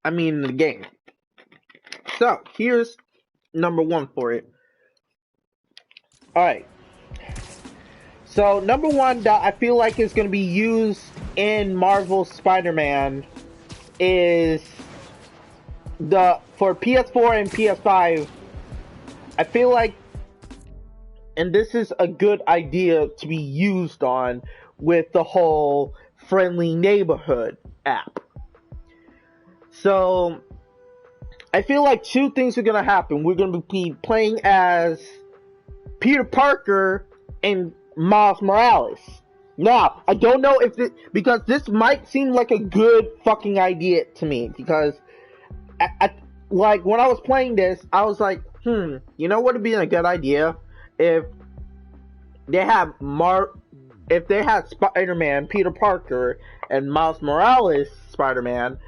I mean, the game. So here's number one for it. All right. So number one that I feel like is going to be used in Marvel's Spider-Man is the for PS4 and PS5. I feel like, and this is a good idea to be used on with the whole Friendly Neighborhood app. So I feel like two things are going to happen. We're going to be playing as Peter Parker and Miles Morales. Now, I don't know if this, because this might seem like a good fucking idea to me, because like when I was playing this, I was like, you know what would be a good idea if they have Spider-Man, Peter Parker, and Miles Morales Spider-Man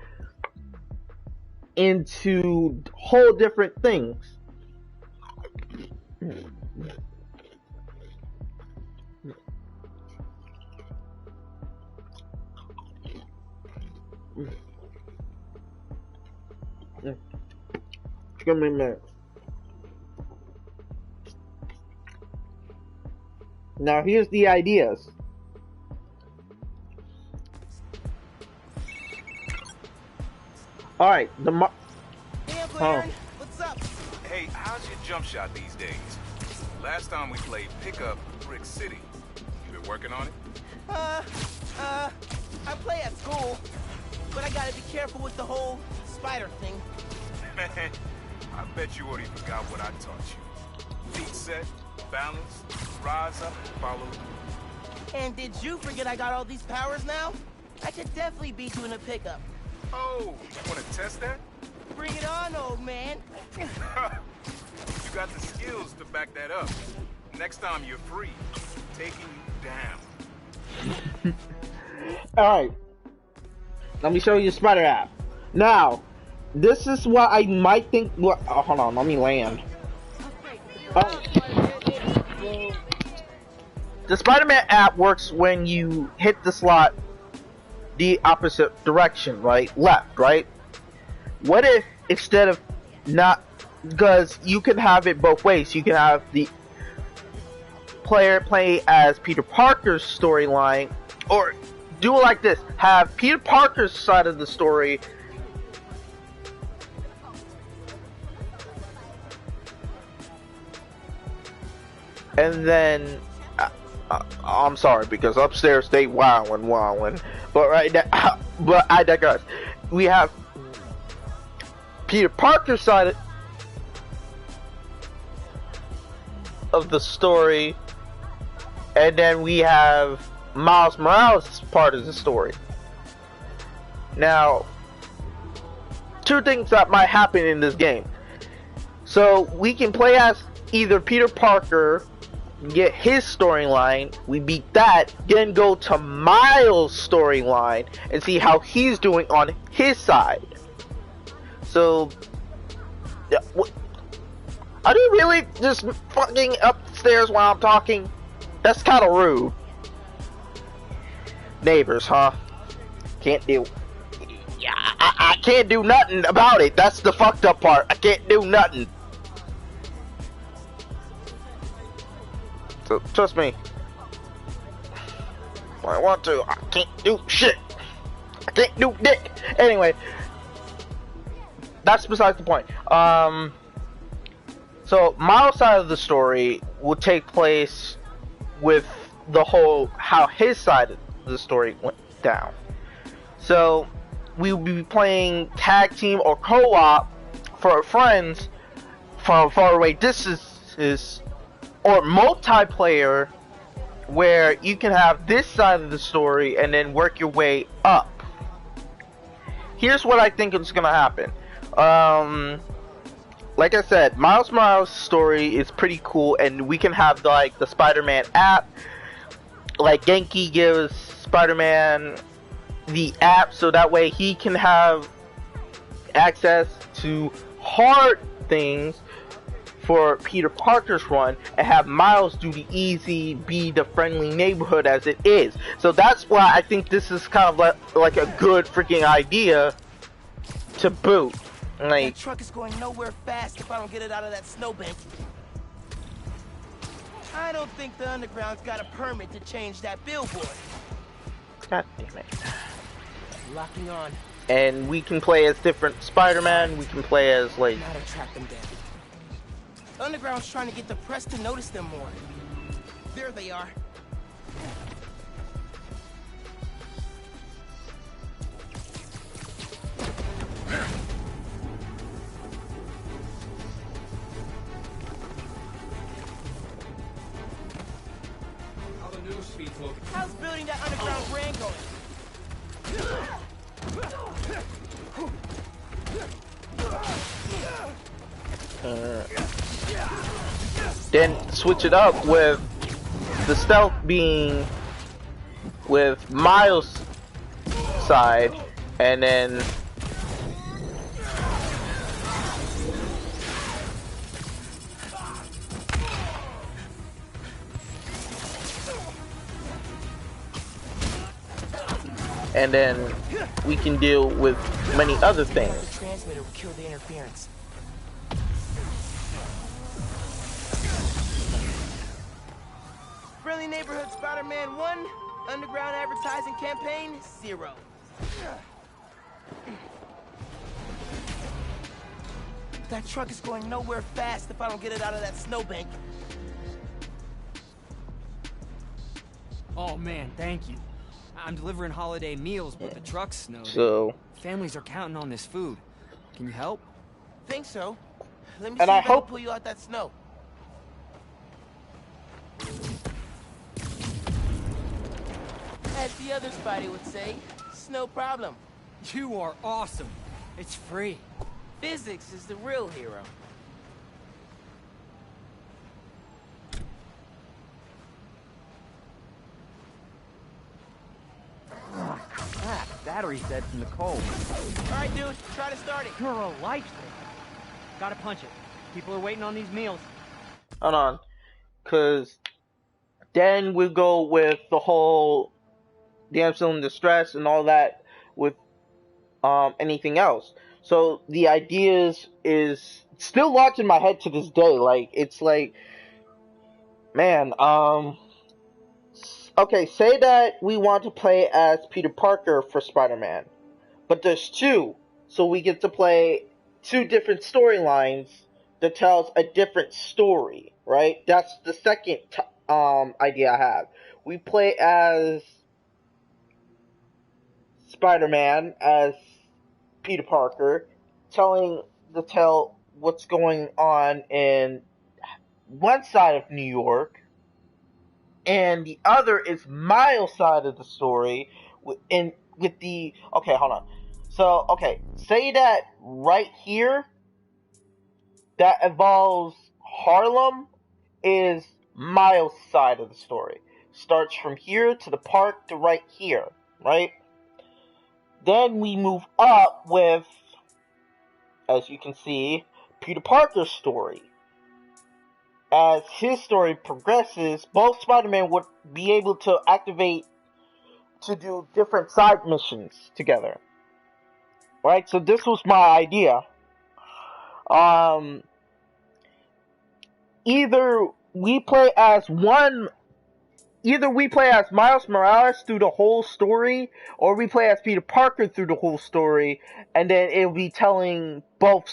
into whole different things. Give me a minute. Now here's the ideas. Alright, Hey, Uncle Aaron, what's up? Hey, how's your jump shot these days? Last time we played pickup Brick City. You been working on it? I play at school, but I gotta be careful with the whole spider thing. Man, I bet you already forgot what I taught you. Feet set, balance, rise up, follow. And did you forget I got all these powers now? I could definitely beat you in a pickup. Oh, you wanna test that? Bring it on, old man. You got the skills to back that up. Next time you're free, taking you down. Alright. Let me show you the Spider app. Now, this is what I might think. Hold on, let me land. The Spider-Man app works when you hit the slot the opposite direction, right? Left, right? What if instead of not, because you can have it both ways. You can have the player play as Peter Parker's storyline, or do it like this: have Peter Parker's side of the story and then I'm sorry, because upstairs they wowing, but right now, but I digress. We have Peter Parker's side of the story, and then we have Miles Morales' part of the story. Now, two things that might happen in this game. So we can play as either Peter Parker, get his storyline, we beat that, then go to Miles' storyline and see how he's doing on his side. So, are you really just fucking upstairs while I'm talking? That's kind of rude. Neighbors, huh? Can't do. Yeah, I can't do nothing about it. That's the fucked up part. I can't do nothing. So, trust me. When I want to, I can't do shit. I can't do dick. Anyway, that's besides the point. So Miles' side of the story will take place with the whole how his side of the story went down. So we will be playing tag team or co-op for our friends from far away distances, or multiplayer, where you can have this side of the story and then work your way up. Here's what I think is gonna happen. Like I said, Miles Morales' story is pretty cool, and we can have the Spider-Man app. Like Genki gives Spider-Man the app, so that way he can have access to hard things for Peter Parker's run, and have Miles do the easy, be the friendly neighborhood as it is. So that's why I think this is kind of like a good freaking idea to boot. That Like, truck is going nowhere fast if I don't get it out of that snowbank. I don't think the underground's got a permit to change that billboard. god damn it. Locking on. And we can play as different Spider-Man. We can play as like. Now to track them down. The underground's trying to get the press to notice them more. There they are. How's building that underground brand going? Then switch it up with the stealth being with Miles' side, and then we can deal with many other things. The transmitter will kill the interference. Friendly Neighborhood Spider-Man 1, underground advertising campaign 0. That truck is going nowhere fast if I don't get it out of that snowbank. Oh man, thank you. I'm delivering holiday meals, but the truck's snowed. So, Families are counting on this food. Can you help? Think so. Let me And see I if I can hope- pull you out that snow. As the other Spidey would say, it's no problem. You are awesome. It's free. Physics is the real hero. Crap, battery's dead from the cold. All right, dude, try to start it. You're a lifesaver. Gotta punch it. People are waiting on these meals. hold on, cause then we'll go with the whole damsel in distress and all that with anything else. So the ideas is still locked in my head to this day. Like, it's like, man, okay, say that we want to play as Peter Parker for Spider-Man, but there's two, so we get to play two different storylines that tells a different story, right? That's the second idea I have. We play as Spider-Man, as Peter Parker, telling the tale what's going on in one side of New York, and the other is Miles' side of the story with the okay, hold on. So, okay, say that right here that involves Harlem is Miles' side of the story. Starts from here to the park to right here, right? Then we move up with, as you can see, Peter Parker's story. As his story progresses, both Spider-Man would be able to activate to do different side missions together. Right? So this was my idea. Either we play as Miles Morales through the whole story, or we play as Peter Parker through the whole story, and then it'll be telling both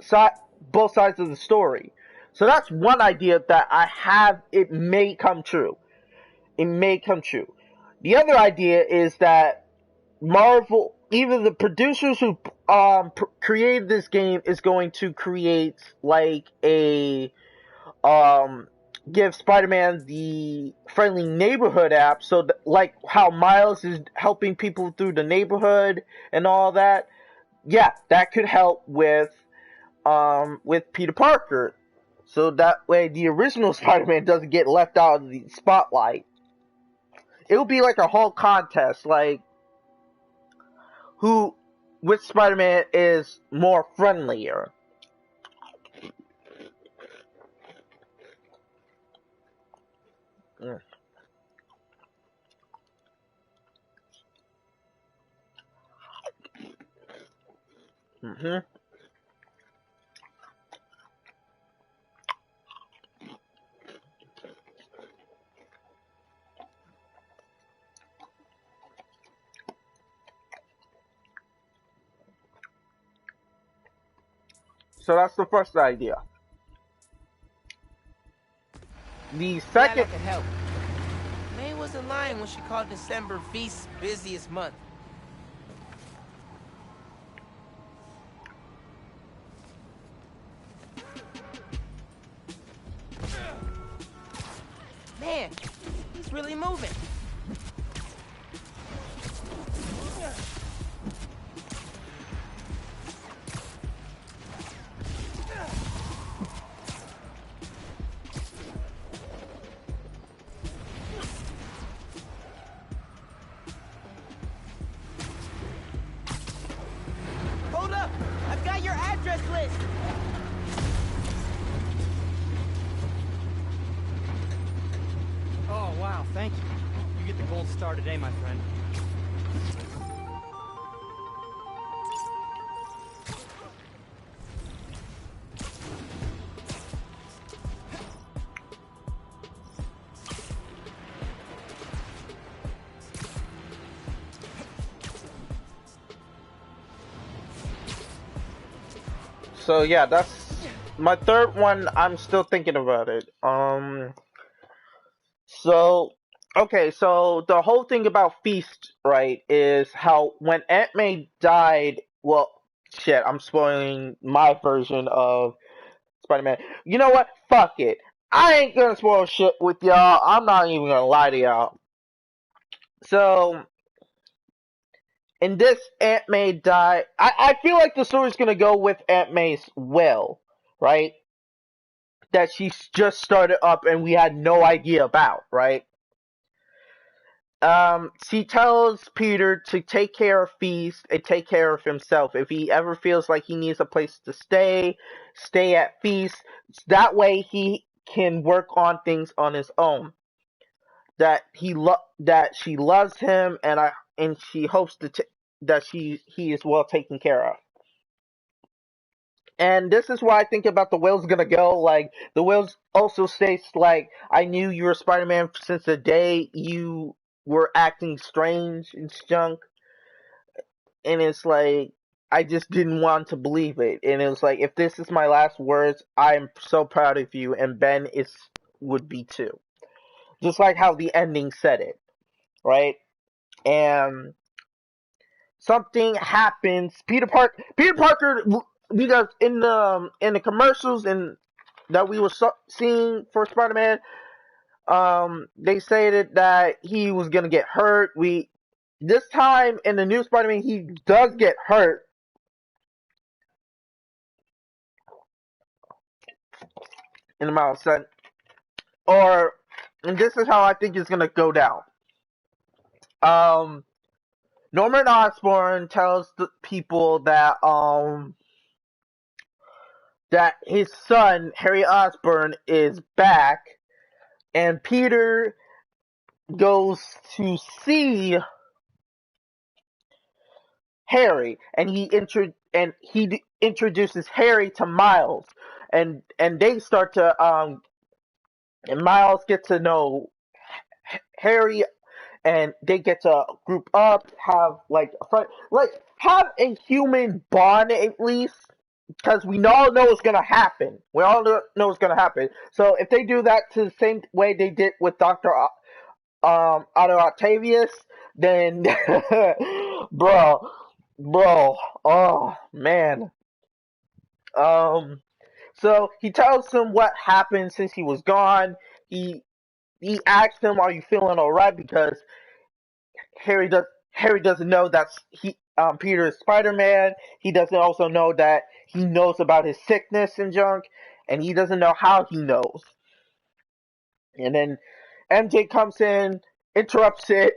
sides of the story. So that's one idea that I have. It may come true. It may come true. The other idea is that Marvel, either the producers who created this game is going to create like a give Spider-Man the friendly neighborhood app, so like how Miles is helping people through the neighborhood and all that. Yeah, that could help with Peter Parker, so that way the original Spider-Man doesn't get left out of the spotlight. It will be like a whole contest, like which Spider-Man is more friendlier. Hmm. So that's the first idea. The Glad I second, could help. May wasn't lying when she called December Feast's busiest month. Man, he's really moving. Hold up! I've got your address list! Oh, wow, thank you. You get the gold star today, my friend. so yeah, that's my third one. I'm still thinking about it. So, okay, so the whole thing about Feast, right, is how when Aunt May died, well, shit, I'm spoiling my version of Spider-Man. You know what? Fuck it. I ain't gonna spoil shit with y'all. I'm not even gonna lie to y'all. So, in this, Aunt May died. I feel like the story's gonna go with Aunt May's will, right? That she just started up and we had no idea about, right? She tells Peter to take care of Feast and take care of himself. If he ever feels like he needs a place to stay, stay at Feast. That way he can work on things on his own. That she loves him, and she hopes that he is well taken care of. And this is why I think about the will's gonna go. Like the will also states, like, I knew you were Spider-Man since the day you were acting strange and junk, and it's like I just didn't want to believe it. And it was like, if this is my last words, I'm so proud of you, and Ben is would be too. Just like how the ending said it, right? And something happens. Peter Parker, because in the commercials and that we were seeing for Spider-Man, they stated that he was gonna get hurt. This time in the new Spider-Man, he does get hurt in the mild sense, and this is how I think it's gonna go down. Um, Norman Osborn tells the people that his son Harry Osborn is back, and Peter goes to see Harry, and he introduces Harry to Miles, and they start to and Miles gets to know Harry, and they get to group up, have like a friend, like have a human bond at least, because we all know it's gonna happen. We all know it's gonna happen. So if they do that to the same way they did with Doctor Otto Octavius, then bro, oh man. Um, so he tells him what happened since he was gone. He he asks him, "Are you feeling all right?" Because Harry doesn't know that Peter is Spider-Man. He doesn't also know that he knows about his sickness and junk, and he doesn't know how he knows. And then MJ comes in, interrupts it,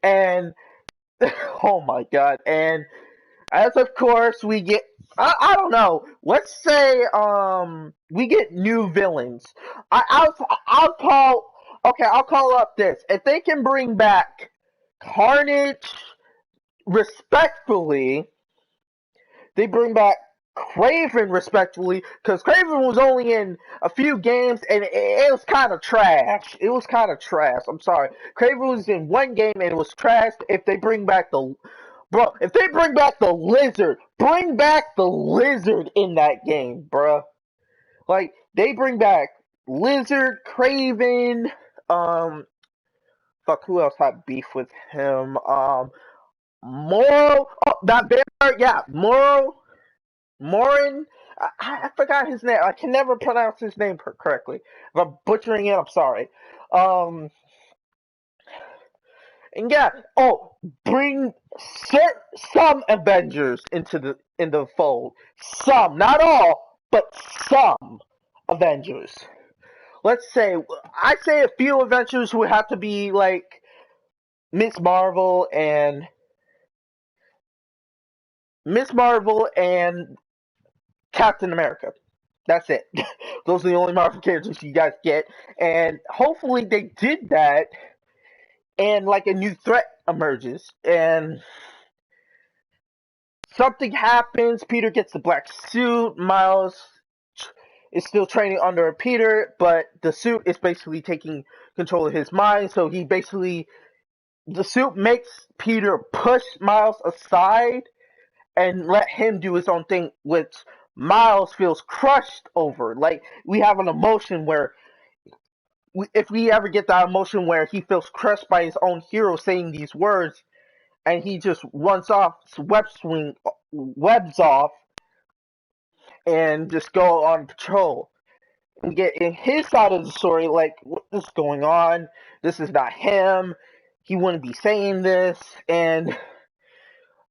and oh my god! And as of course we get, I don't know. Let's say we get new villains. I'll call, okay. I'll call up this, if they can bring back Carnage respectfully. they bring back Kraven respectfully, because Kraven was only in a few games and it was kind of trash. It was kind of trash. I'm sorry. Kraven was in one game and it was trash. If they bring back the if they bring back the lizard in that game, bro. Like they bring back Lizard, Kraven, fuck, who else had beef with him? Moro, oh, that bear, yeah, Morin, I forgot his name. I can never pronounce his name correctly. If I'm butchering it, I'm sorry. Um, and yeah, oh, bring some Avengers in the fold. Some, not all, but some Avengers. Let's say, I'd say a few Avengers would have to be like Miss Marvel and Captain America. That's it. Those are the only Marvel characters you guys get. And hopefully they did that and like a new threat emerges and something happens. Peter gets the black suit. Miles is still training under Peter, but the suit is basically taking control of his mind. So the suit makes Peter push Miles aside and let him do his own thing, which Miles feels crushed over. Like, we have an emotion where, if we ever get that emotion where he feels crushed by his own hero saying these words, and he just runs off, webs off, and just go on patrol. And get in his side of the story, like, what is going on? This is not him. He wouldn't be saying this, and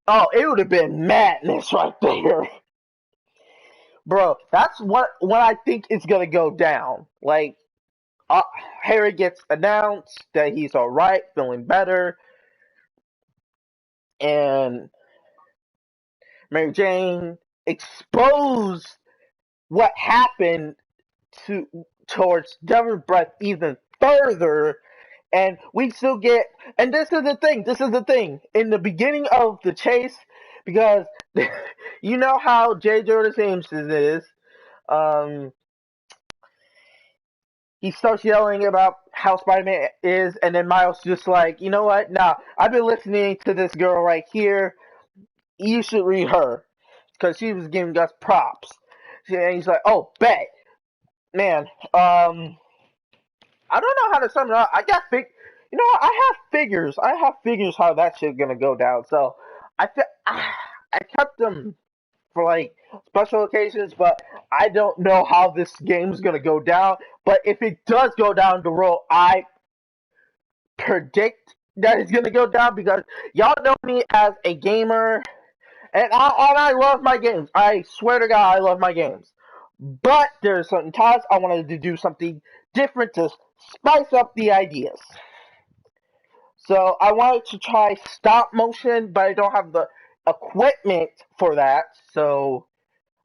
oh, it would have been madness right there. Bro, that's what I think is gonna go down. Like, Harry gets announced that he's alright, feeling better, and Mary Jane exposed what happened towards Devil's Breath even further, and we still get. And this is the thing. In the beginning of the chase, because you know how J. Jonah Jameson is. He starts yelling about how Spider-Man is, and then Miles just like, you know what? Nah, I've been listening to this girl right here. You should read her, because she was giving us props. And he's like, oh, bet. Man, I don't know how to sum it up. You know what? I have figures. How that shit's gonna go down. So, I kept them for like special occasions, but I don't know how this game's gonna go down. But if it does go down the road, I predict that it's gonna go down, because y'all know me as a gamer, and I love my games. I swear to God, I love my games. But there are certain times I wanted to do something different to spice up the ideas. So I wanted to try stop motion, but I don't have the equipment for that, so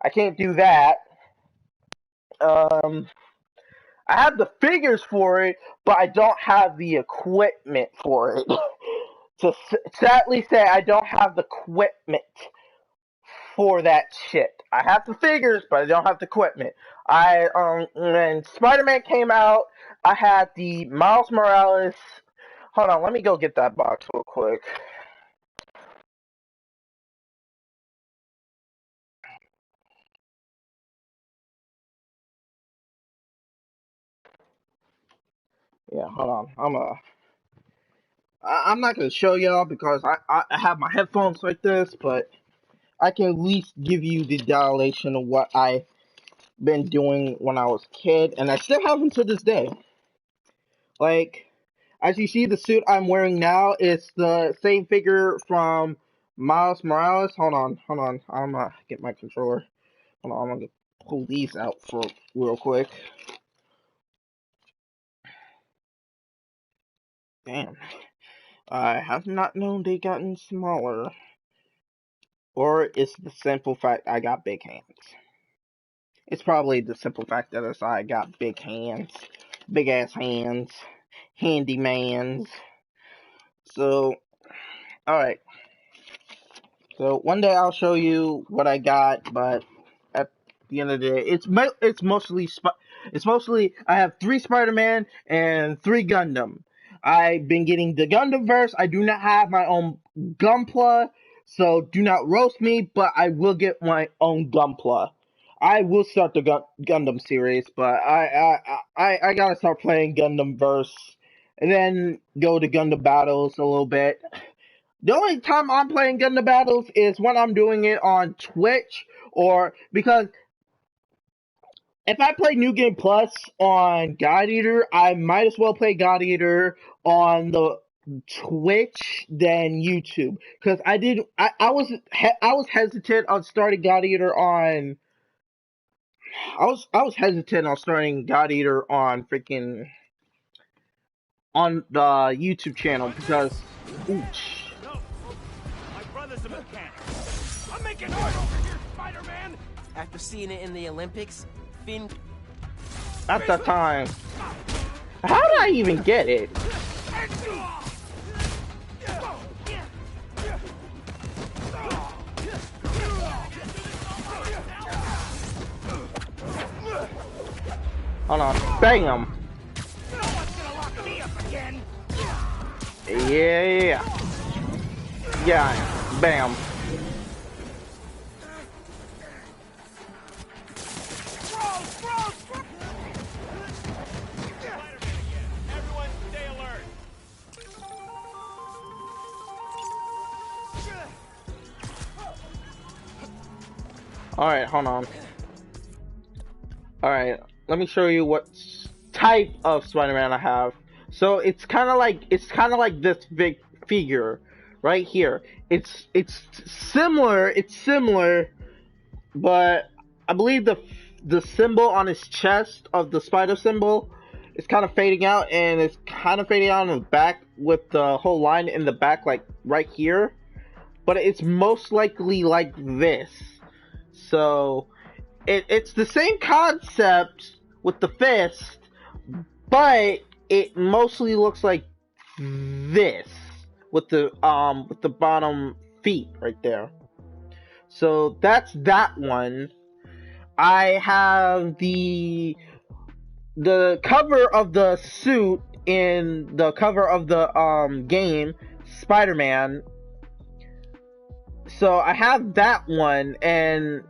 I can't do that. Um, I have the figures for it, but I don't have the equipment for it. To sadly say, I don't have the equipment for that shit. I have the figures, but I don't have the equipment. When Spider-Man came out, I had the Miles Morales. Hold on, let me go get that box real quick. Yeah, hold on. I'm not gonna show y'all because I have my headphones like this, but I can at least give you the dilation of what I've been doing when I was a kid, and I still have them to this day. Like, as you see, the suit I'm wearing now is the same figure from Miles Morales. Hold on. I'm gonna get my controller. Hold on, I'm gonna pull these out for real quick. Damn. I have not known they gotten smaller. Or it's the simple fact I got big hands. It's probably the simple fact that I got big hands. Big ass hands. Handymans. So, alright. So one day I'll show you what I got, but at the end of the day, it's mostly I have 3 Spider-Man and 3 Gundam. I've been getting the Gundam verse. I do not have my own Gunpla, so do not roast me. But I will get my own Gunpla. I will start the Gundam series, but I gotta start playing Gundam verse, and then go to Gundam battles a little bit. The only time I'm playing Gundam battles is when I'm doing it on Twitch, or because if I play New Game Plus on God Eater, I might as well play God Eater on the Twitch than YouTube, because I was hesitant on starting God Eater on I was hesitant on starting God Eater on freaking on the YouTube channel because ooch. No, my brother's a mechanic. I'm making art over here, Spider-Man. After seeing it in the Olympics, Finn. At that time. How did I even get it? Hold on. Bam! Yeah. Yeah. Bam. Everyone stay alert. Alright, hold on. Alright, let me show you what type of Spider-Man I have. So it's kind of like this big figure right here. It's similar, but I believe the symbol on his chest of the spider symbol is kind of fading out, and it's kind of fading out in the back with the whole line in the back, like right here. But it's most likely like this. So it's the same concept with the fist, but it mostly looks like this with the bottom feet right there. So that's that one. I have the cover of the suit in the cover of the game Spider-Man. So I have that one, and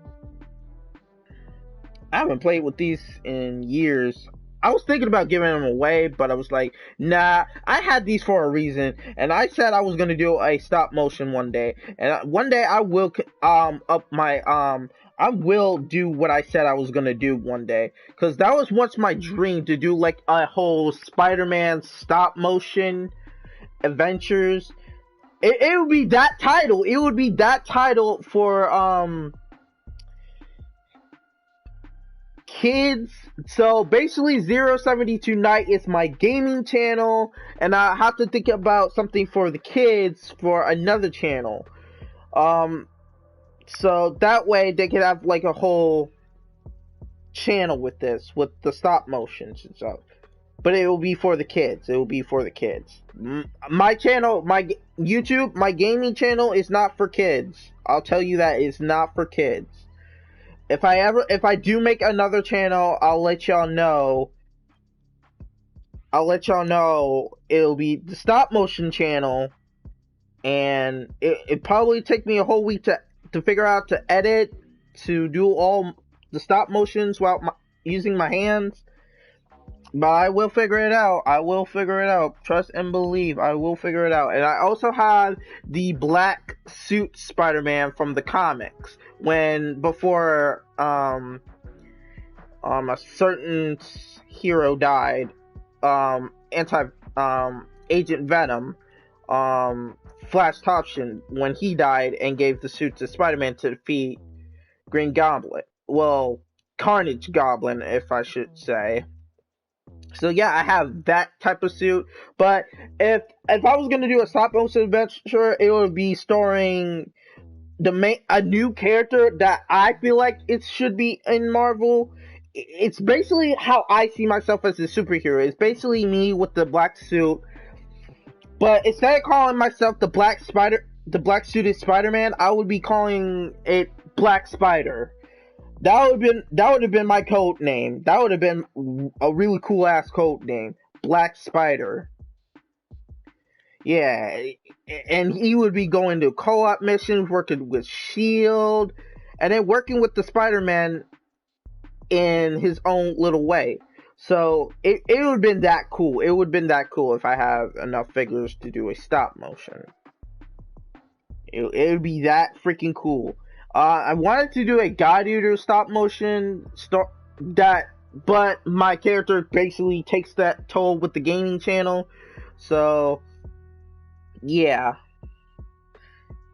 I haven't played with these in years. I was thinking about giving them away, but I was like, nah, I had these for a reason, and I said I was gonna do a stop motion one day, and one day I will I will do what I said I was gonna do one day, because that was once my dream to do like a whole Spider-Man stop motion adventures. It would be that title. It would be that title for kids. So basically 072 Night is my gaming channel, and I have to think about something for the kids for another channel. So that way they could have like a whole channel with this, with the stop motions and stuff. But it will be for the kids. It will be for the kids. My channel, my YouTube, my gaming channel is not for kids. I'll tell you that it's not for kids. If I do make another channel, I'll let y'all know. It'll be the stop motion channel, and it probably take me a whole week to figure out to edit, to do all the stop motions while using my hands. But I will figure it out. Trust and believe. I will figure it out. And I also have the black suit Spider-Man from the comics. Before a certain hero died, Agent Venom, Flash Thompson, when he died and gave the suit to Spider-Man to defeat Green Goblin. Well, Carnage Goblin, if I should say. So yeah, I have that type of suit, but if I was gonna do a stop motion adventure, it would be starring a new character that I feel like it should be in Marvel. It's basically how I see myself as a superhero. It's basically me with the black suit, but instead of calling myself the Black Spider, the black suited Spider-Man, I would be calling it Black Spider. That would have been my code name. That would have been a really cool ass code name, Black Spider. Yeah, and he would be going to co-op missions, working with Shield, and then working with the Spider-Man in his own little way. So it would have been that cool. It would have been that cool if I have enough figures to do a stop motion. It would be that freaking cool. I wanted to do a God Eater stop motion but my character basically takes that toll with the gaming channel. So yeah,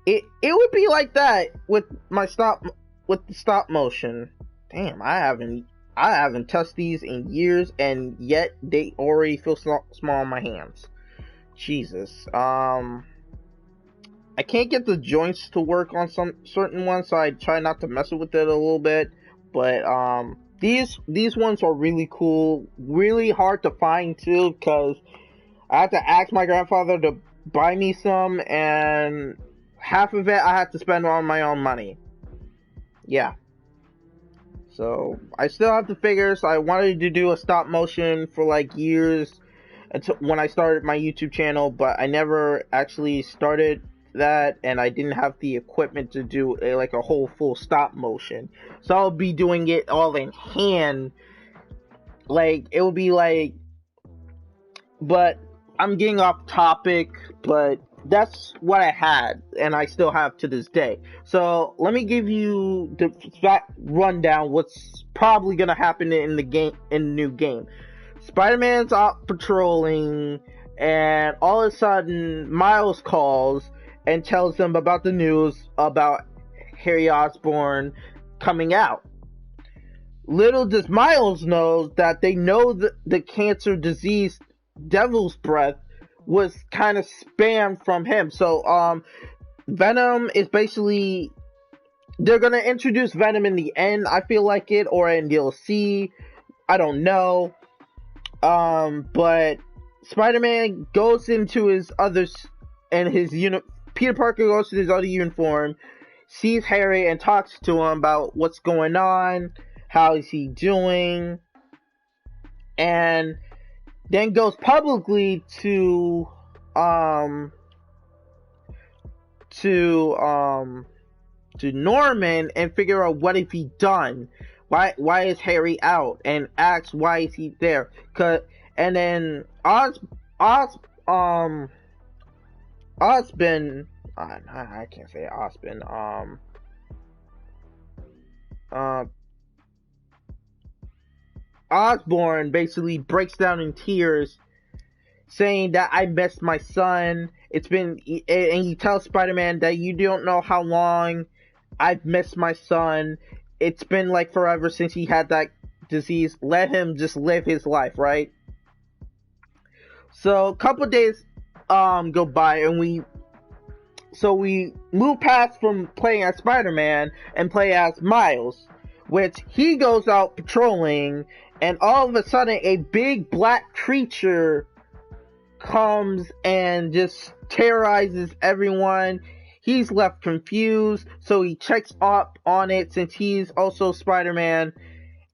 it would be like that with my the stop motion. Damn, I haven't touched these in years, and yet they already feel small in my hands. Jesus. I can't get the joints to work on some certain ones, so I try not to mess with it a little bit. But these ones are really cool, really hard to find too, because I had to ask my grandfather to buy me some, and half of it I had to spend on my own money. Yeah. So I still have the figures. I wanted to do a stop motion for like years until when I started my YouTube channel, but I never actually started that, and I didn't have the equipment to do a whole full stop motion. So I'll be doing it all in hand. Like it will be like, but I'm getting off topic, but that's what I had, and I still have to this day. So let me give you the rundown. What's probably gonna happen in the new game? Spider-Man's out patrolling, and all of a sudden, Miles calls and tells them about the news about Harry Osborn coming out. Little does Miles know that they know the cancer disease Devil's Breath was kind of spammed from him. So Venom is basically, they're gonna introduce Venom in the end, I feel like it, or in DLC, I don't know. But Spider-Man goes into his Peter Parker goes to his other uniform, sees Harry and talks to him about what's going on, how is he doing, and then goes publicly to Norman and figure out what if he done. Why is Harry out? And asks why is he there? And then Osborn, I can't say Osborn. Osborn basically breaks down in tears, saying that I missed my son. And he tells Spider-Man that you don't know how long I've missed my son. It's been like forever since he had that disease. Let him just live his life, right? So a couple days go by, and we move past from playing as Spider-Man and play as Miles, which he goes out patrolling, and all of a sudden a big black creature comes and just terrorizes everyone. He's left confused, so he checks up on it since he's also Spider-Man,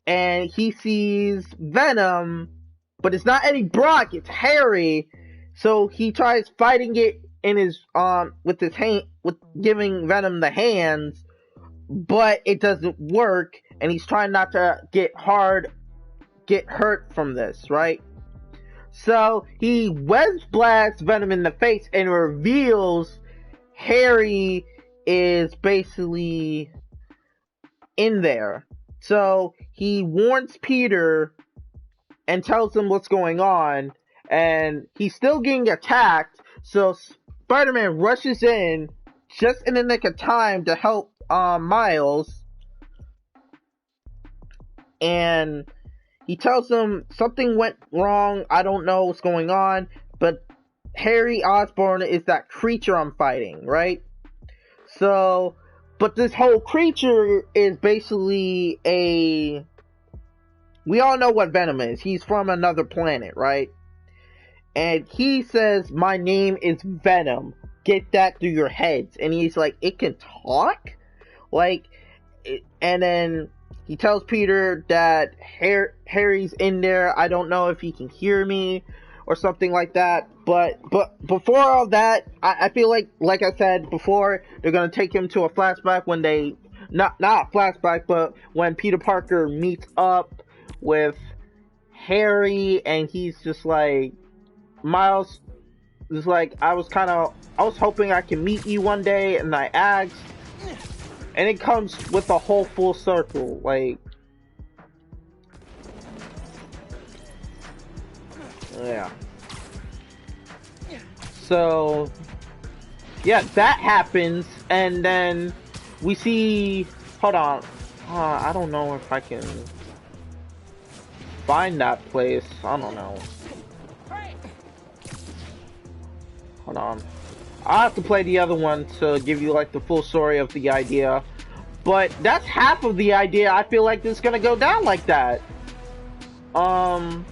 and he sees Venom, but it's not Eddie Brock, it's Harry. So he tries fighting it in his with giving Venom the hands, but it doesn't work, and he's trying not to get hurt from this, right? So he web blasts Venom in the face and reveals Harry is basically in there. So he warns Peter and tells him what's going on, and he's still getting attacked. So Spider-Man rushes in just in the nick of time to help Miles, and he tells him something went wrong. I don't know what's going on, but Harry Osborn is that creature I'm fighting, right? So, but this whole creature is basically we all know what Venom is. He's from another planet, right? And he says, my name is Venom, get that through your heads. And he's like, it can talk? Like, and then he tells Peter that Harry's in there. I don't know if he can hear me or something like that. But before all that, I feel like I said before, they're gonna take him to a flashback when they not a flashback, but when Peter Parker meets up with Harry, and he's just like, Miles is like, I was hoping I can meet you one day, and I asked. And it comes with a whole full circle, like, yeah. So, yeah, that happens, and then we see, hold on, I don't know if I can find that place, I don't know. Hold on. I'll have to play the other one to give you, like, the full story of the idea. But that's half of the idea. I feel like this is gonna go down like that. Of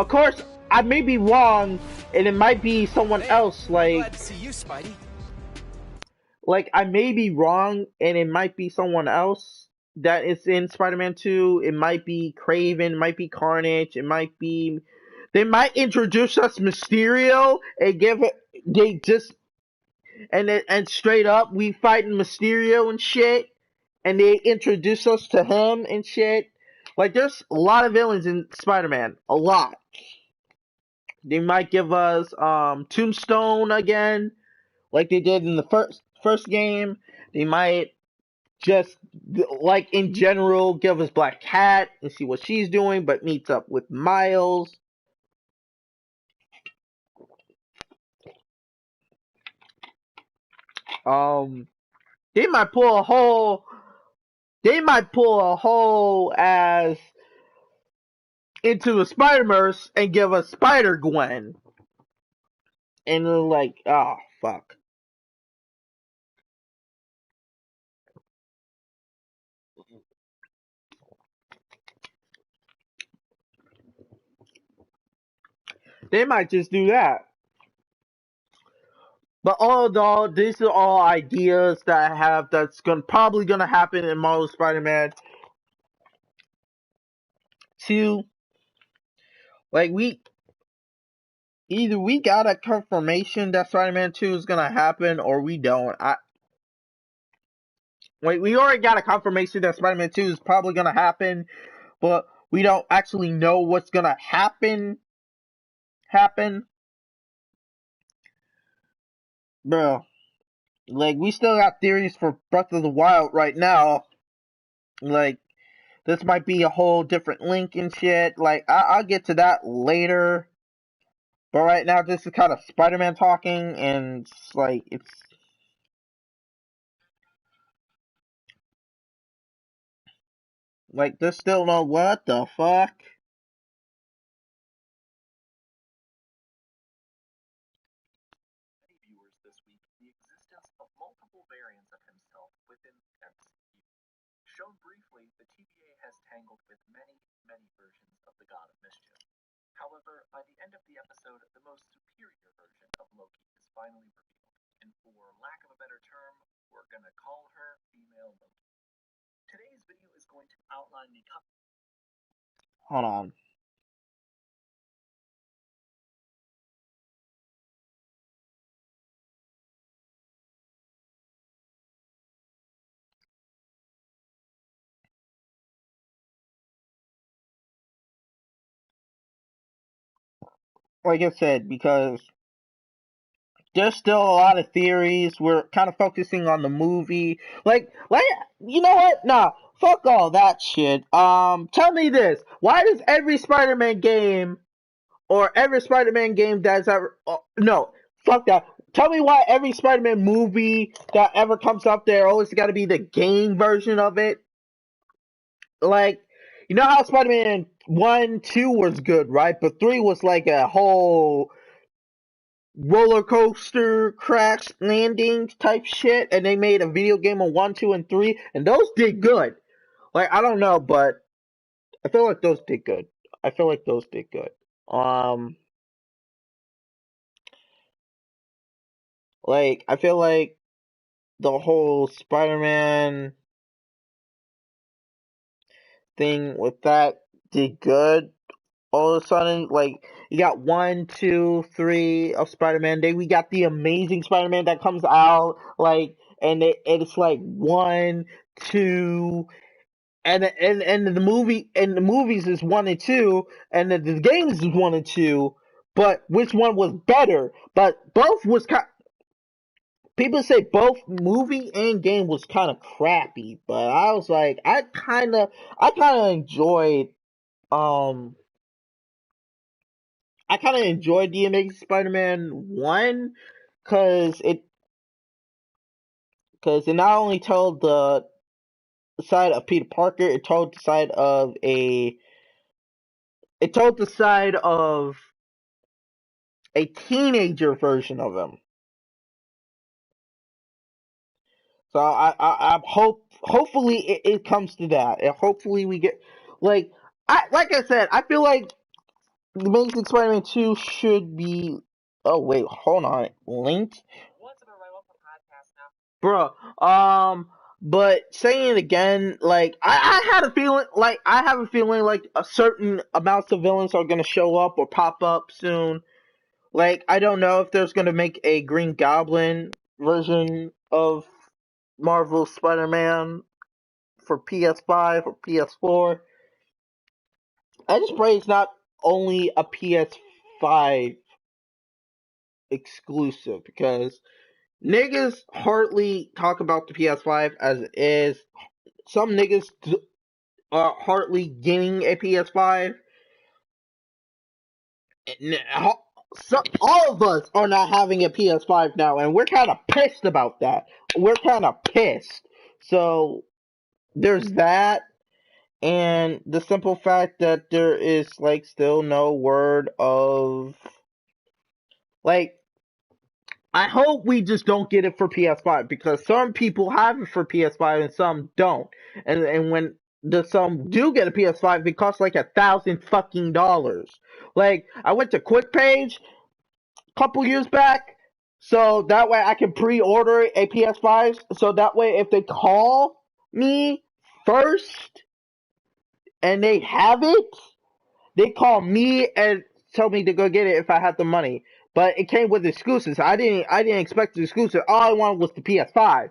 course, I may be wrong, and it might be someone else, like... Glad to see you, Spidey. Like, I may be wrong, and it might be someone else that is in Spider-Man 2. It might be Kraven, it might be Carnage, it might be... They might introduce us Mysterio and give it... They just... And straight up, we fighting Mysterio and shit, and they introduce us to him and shit. Like, there's a lot of villains in Spider-Man. A lot. They might give us Tombstone again, like they did in the first game. They might just, like, in general, give us Black Cat and see what she's doing, but meets up with Miles. They might pull a whole as into the Spider-Verse and give us Spider-Gwen. And they're like, oh, fuck. They might just do that. But all in all, these are all ideas that I have that's probably gonna happen in Marvel Spider-Man 2. Like, either we got a confirmation that Spider-Man 2 is gonna happen, or we don't. We already got a confirmation that Spider-Man 2 is probably gonna happen, but we don't actually know what's gonna happen. Bro. Like, we still got theories for Breath of the Wild right now. Like, this might be a whole different link and shit. Like, I'll get to that later. But right now, this is kind of Spider-Man talking, and it's like, it's... Like, there's still no what the fuck? Viewers this week the existence of multiple variants of himself within the MCU. Shown briefly, the TVA has tangled with many, many versions of the God of Mischief. However, by the end of the episode, the most superior version of Loki is finally revealed, and for lack of a better term, we're gonna call her Female Loki. Today's video is going to outline the... Hold on. Like I said, because there's still a lot of theories. We're kind of focusing on the movie. Like, you know what? Nah, fuck all that shit. Tell me this: why does every Spider-Man game, or every Spider-Man game that's ever, no, fuck that. Tell me why every Spider-Man movie that ever comes up there always got to be the game version of it. Like, you know how Spider-Man 1, 2 was good, right? But 3 was like a whole roller coaster crash landing type shit, and they made a video game on 1, 2, and 3, and those did good. Like, I don't know, but I feel like those did good. Like, I feel like the whole Spider-Man thing with that did good. All of a sudden, like, you got 1, 2, 3 of Spider-Man. Then we got the Amazing Spider-Man that comes out, like, and it's like 1, 2, and the movies is 1 and 2, and the games is 1 and 2. But which one was better? But both was people say both movie and game was kind of crappy. But I was like, I kind of enjoyed um. I kind of enjoyed the Amazing Spider-Man 1 because it not only told the side of Peter Parker, it told the side of a teenager version of him. So I hopefully it comes to that, and hopefully we get like I said, I feel like the Amazing Spider-Man 2 should be. Oh wait, hold on, linked. Bruh, but saying it again, like I had a feeling, like I have a feeling like a certain amounts of villains are gonna show up or pop up soon. Like I don't know if there's gonna make a Green Goblin version of Marvel Spider-Man for PS5 or PS4. I just pray it's not only a PS5 exclusive because niggas hardly talk about the PS5 as it is. Some niggas are hardly getting a PS5. So all of us are not having a PS5 now, and we're kind of pissed about that. We're kind of pissed. So there's that, and the simple fact that there is like still no word of like. I hope we just don't get it for PS5 because some people have it for PS5 and some don't. And when some do get a PS5, it costs like $1,000 fucking. Like I went to QuickPage a couple years back, so that way I can pre-order a PS5. So that way, if they call me first and they have it, they call me and tell me to go get it if I have the money. But it came with exclusives. I didn't expect the exclusive. All I wanted was the PS5.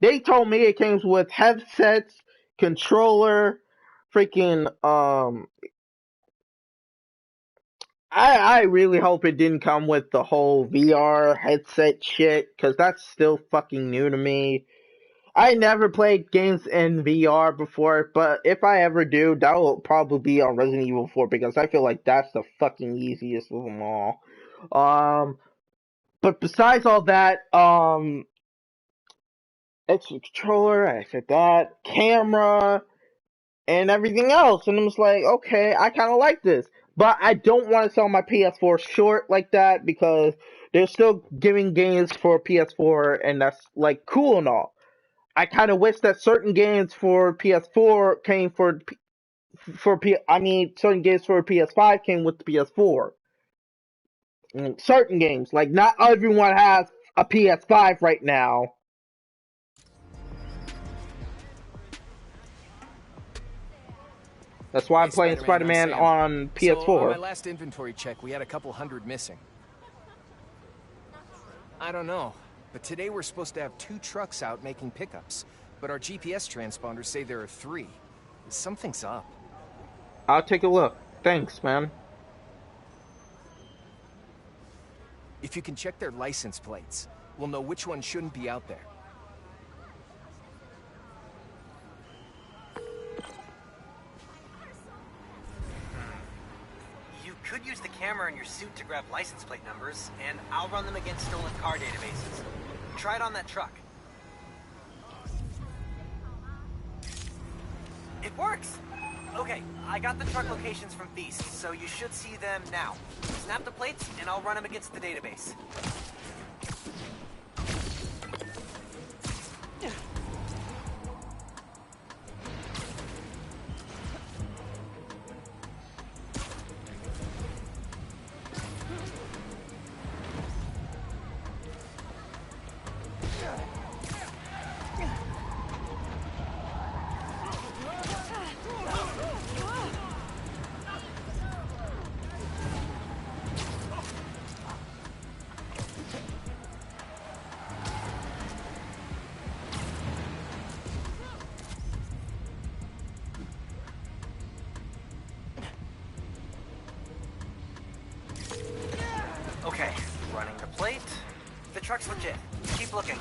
They told me it came with headsets, controller, freaking I really hope it didn't come with the whole VR headset shit, because that's still fucking new to me. I never played games in VR before, but if I ever do, that will probably be on Resident Evil 4, because I feel like that's the fucking easiest of them all. But besides all that, extra controller, I said that, camera, and everything else, and I'm just like, okay, I kind of like this. But I don't want to sell my PS4 short like that, because they're still giving games for PS4, and that's, like, cool and all. I kind of wish that certain games for PS4 came certain games for PS5 came with the PS4. Certain games, like not everyone has a PS5 right now. That's why I'm playing Spider-Man on PS4. So, on my last inventory check, we had a couple hundred missing. I don't know, but today we're supposed to have 2 trucks out making pickups, but our GPS transponders say there are 3. Something's up. I'll take a look. Thanks, man. If you can check their license plates, we'll know which one shouldn't be out there. You could use the camera in your suit to grab license plate numbers, and I'll run them against stolen car databases. Try it on that truck. It works! Okay, I got the truck locations from Beast, so you should see them now. Snap the plates, and I'll run them against the database. truck's legit. Keep looking.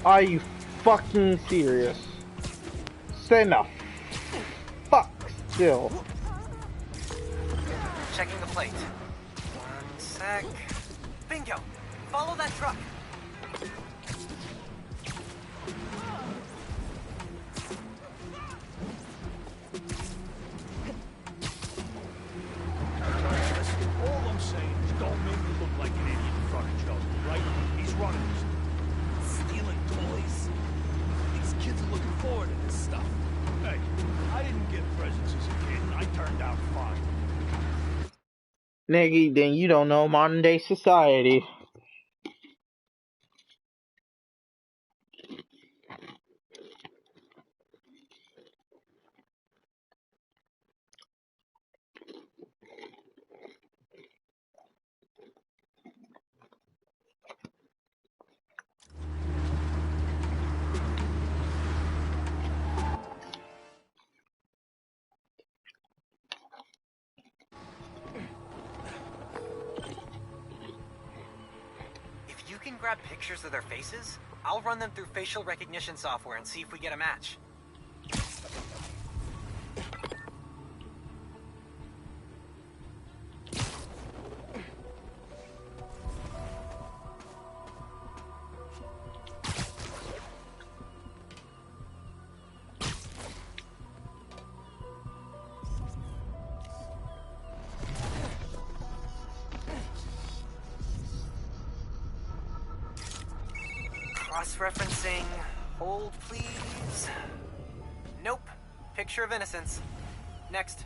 Are you fucking serious? Stand the fuck still. Checking the plate. One sec. Bingo! Follow that truck. All I'm saying is don't make me look like an idiot in front of Joe, right? He's running this. Stealing toys. These kids are looking forward to this stuff. Hey, I didn't get presents as a kid, and I turned out fine. Nigga, then you don't know modern day society. If you can grab pictures of their faces, I'll run them through facial recognition software and see if we get a match. Cross-referencing. Hold, please. Nope. Picture of innocence. Next.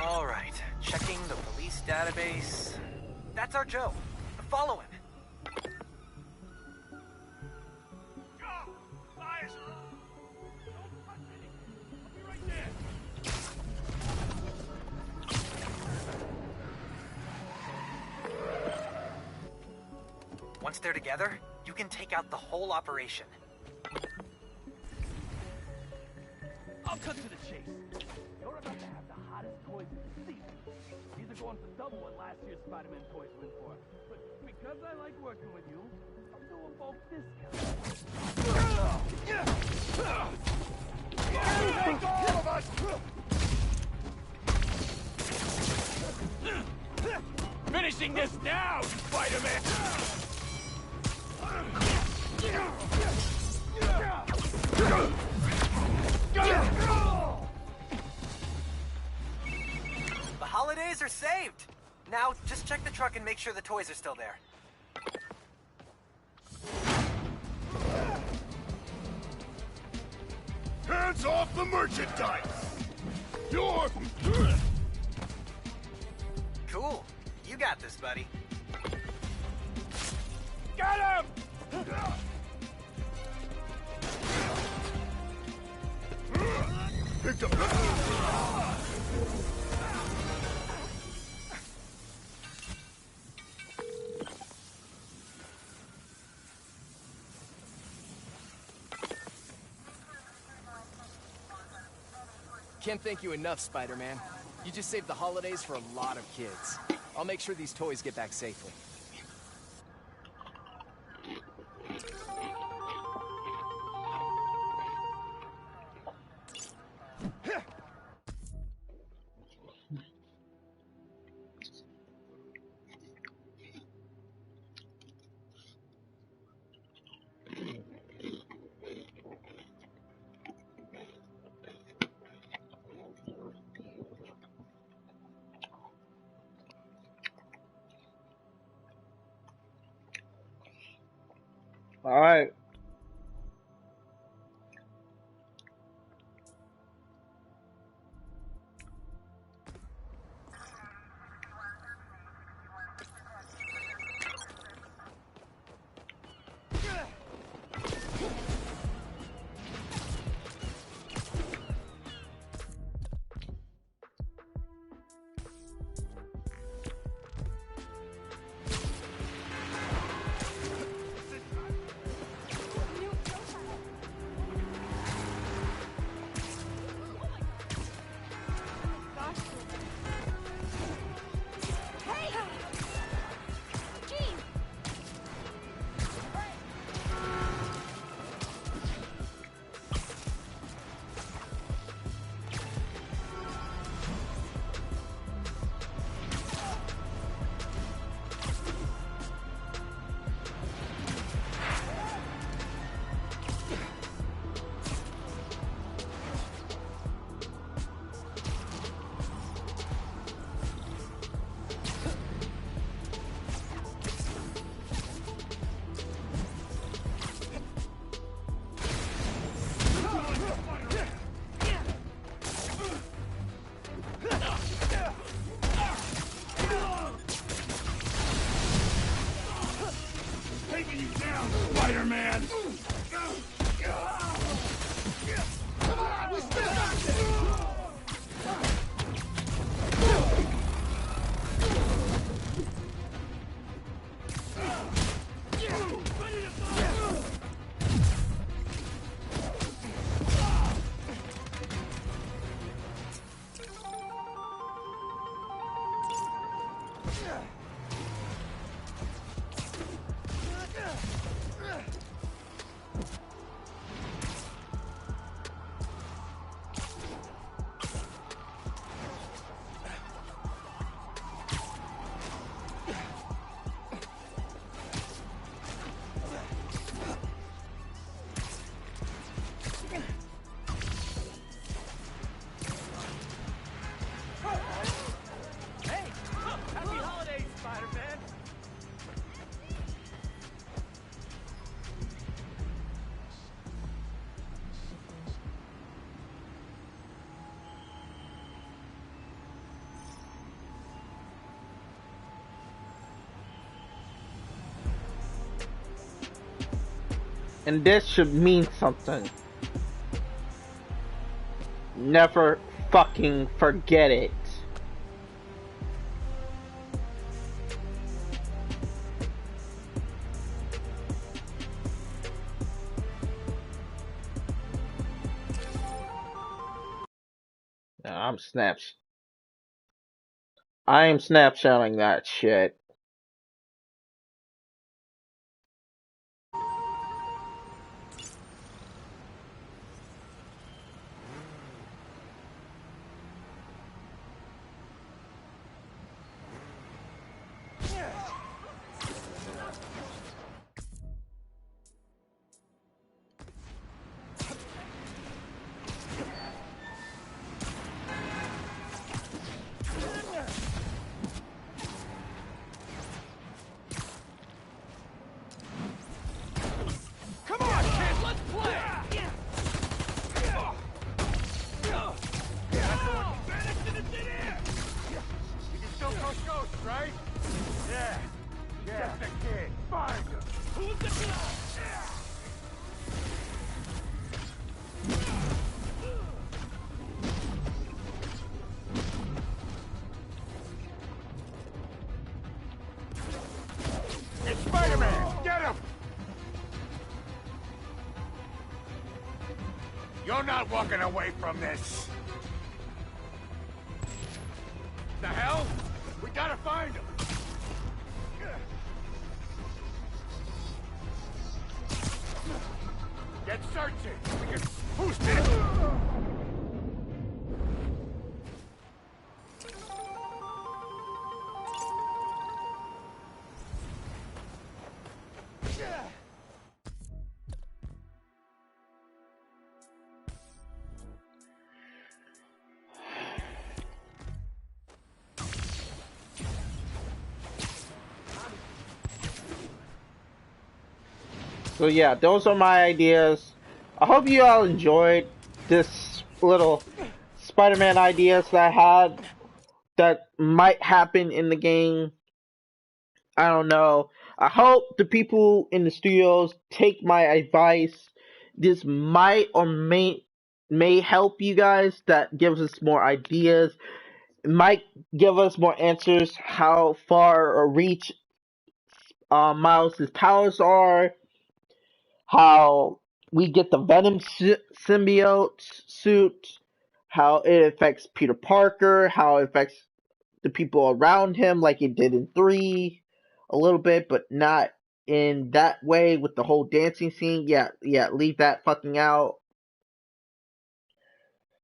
All right. Checking the police database. That's our Joe. Follow him. Go! Eyes are on! Don't touch anything! I'll be right there! Once they're together, you can take out the whole operation. I'll cut to the chase. You're about to have the hottest toys in the season. These are going for double what last year's Spider-Man toys went for. But because I like working with you, I'm doing both discounts. Take all of us! Finishing this now, Spider-Man! The holidays are saved! Now, just check the truck and make sure the toys are still there. Hands off the merchandise! You're... Cool. You got this, buddy. Got him! Picked up... Can't thank you enough, Spider-Man. You just saved the holidays for a lot of kids. I'll make sure these toys get back safely. All right. Taking you down, Spider-Man! Come on, we still got this! Happy holidays, Spider-Man! And this should mean something. Never fucking forget it. I'm I am snapshotting that shit. Come on, kids, let's play! You can still coach ghosts, right? Yeah. Just a kid. Find him. Who's the kid? It's Spider-Man! Get him! You're not walking away from this! The hell? We gotta find him! Get searching! We can... Who's this? So yeah, those are my ideas. I hope you all enjoyed this little Spider-Man ideas that I had that might happen in the game. I don't know. I hope the people in the studios take my advice. This might or may help you guys. That gives us more ideas. It might give us more answers how far or reach Miles' powers are, how we get the Venom symbiote suit, how it affects Peter Parker, how it affects the people around him like it did in 3 a little bit, but not in that way with the whole dancing scene. Yeah, leave that fucking out.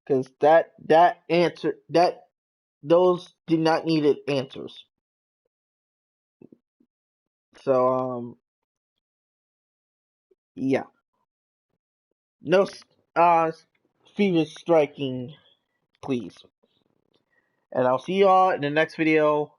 Cause those did not need answers. So, yeah. No, fever striking, please. And I'll see y'all in the next video.